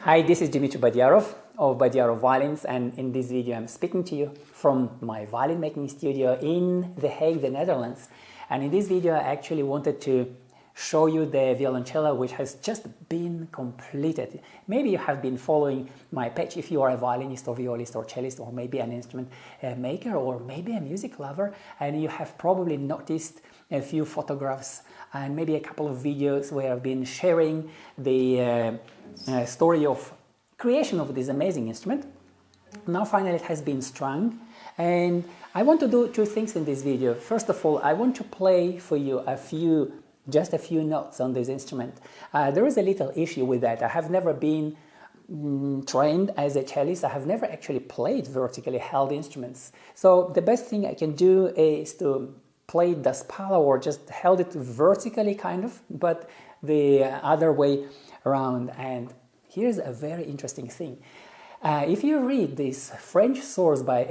Hi, this is Dimitri Badiarov of Badiarov Violins, and in this video I'm speaking to you from my violin making studio in The Hague, the Netherlands. And in this video I actually wanted to show you the violoncello which has just been completed. Maybe you have been following my page if you are a violinist or violist or cellist or maybe an instrument maker or maybe a music lover, and you have probably noticed a few photographs and maybe a couple of videos where I've been sharing the story of creation of this amazing instrument. Now finally it has been strung, and I want to do two things in this video. First of all, I want to play for you just a few notes on this instrument. There is a little issue with that. I have never been trained as a cellist. I have never actually played vertically held instruments. So the best thing I can do is to play the spalla or just held it vertically kind of, but the other way around. And here's a very interesting thing. If you read this French source by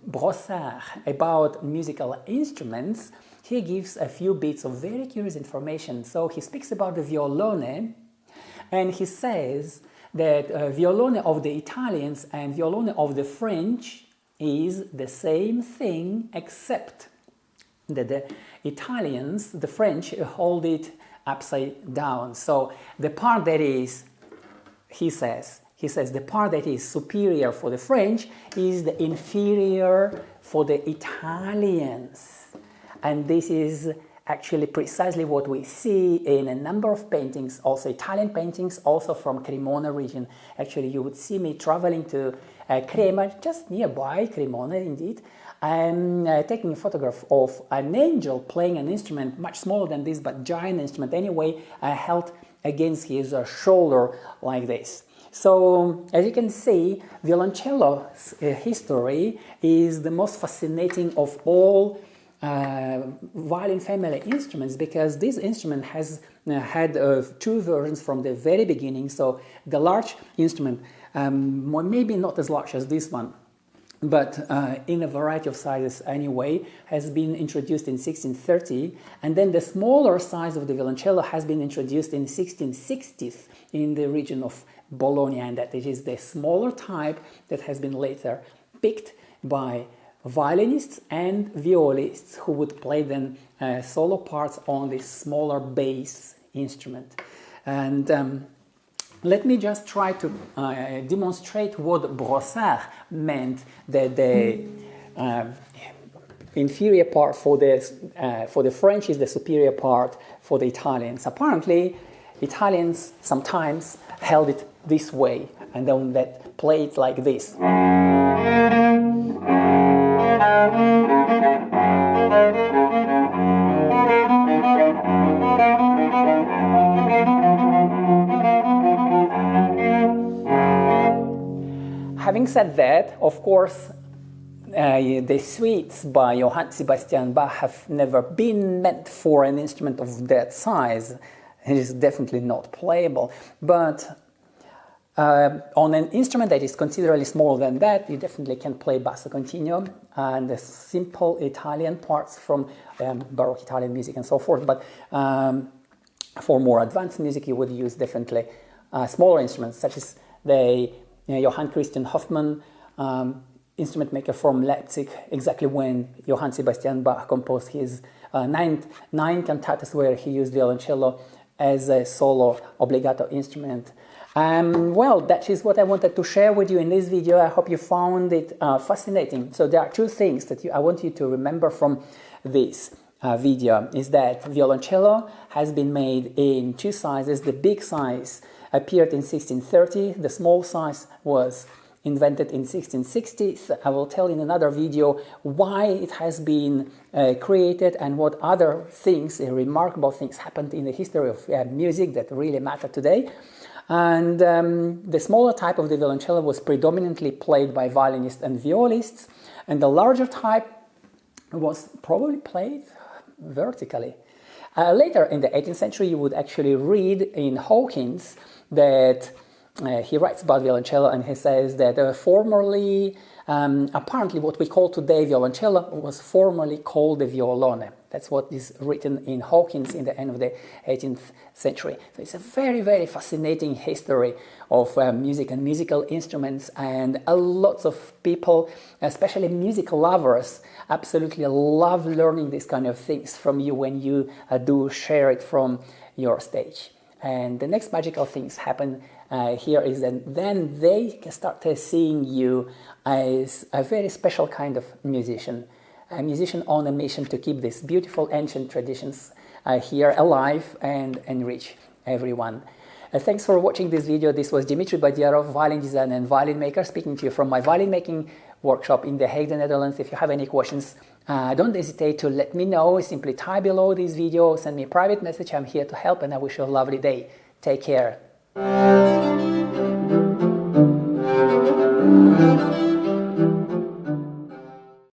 Brossard about musical instruments, he gives a few bits of very curious information. So he speaks about the violone, and he says that violone of the Italians and violone of the French is the same thing, except that the Italians, the French, hold it upside down. So the part that is, he says the part that is superior for the French is the inferior for the Italians. And this is actually precisely what we see in a number of paintings, also Italian paintings, also from Cremona region. Actually, you would see me traveling to Crema, just nearby, Cremona indeed. I'm taking a photograph of an angel playing an instrument much smaller than this, but giant instrument anyway, held against his shoulder like this. So, as you can see, violoncello's history is the most fascinating of all violin family instruments, because this instrument has had two versions from the very beginning. So the large instrument, maybe not as large as this one, but in a variety of sizes anyway, has been introduced in 1630, and then the smaller size of the violoncello has been introduced in 1660s in the region of Bologna, and that it is the smaller type that has been later picked by violinists and violists who would play then solo parts on this smaller bass instrument. And let me just try to demonstrate what Brossard meant, that the inferior part for the French is the superior part for the Italians. Apparently, Italians sometimes held it this way, and then that play it like this. Having said that, of course, the suites by Johann Sebastian Bach have never been meant for an instrument of that size. It is definitely not playable. But on an instrument that is considerably smaller than that, you definitely can play basso continuo and the simple Italian parts from Baroque Italian music and so forth. But for more advanced music, you would use definitely smaller instruments, such as the Johann Christian Hofmann, instrument maker from Leipzig, exactly when Johann Sebastian Bach composed his nine cantatas, where he used violoncello as a solo obbligato instrument. Well, that is what I wanted to share with you in this video. I hope you found it fascinating. So there are two things that I want you to remember from this video, is that violoncello has been made in two sizes. The big size appeared in 1630, the small size was invented in 1660. I will tell in another video why it has been created and what other things, remarkable things happened in the history of music that really matter today. And the smaller type of the violoncello was predominantly played by violinists and violists, and the larger type was probably played vertically. Later in the 18th century, you would actually read in Hawkins that he writes about violoncello, and he says that formerly Apparently what we call today violoncello was formerly called the violone. That's what is written in Hawkins in the end of the 18th century. So it's a very, very fascinating history of music and musical instruments, and lots of people, especially music lovers, absolutely love learning these kind of things from you when you do share it from your stage. And the next magical things happen here is that then they can start seeing you as a very special kind of musician, a musician on a mission to keep these beautiful ancient traditions here alive and enrich everyone. Thanks for watching this video. This was Dimitri Badiarov, violin designer and violin maker, speaking to you from my violin making workshop in The Hague, the Netherlands. If you have any questions, don't hesitate to let me know. Simply type below this video, send me a private message. I'm here to help, and I wish you a lovely day. Take care.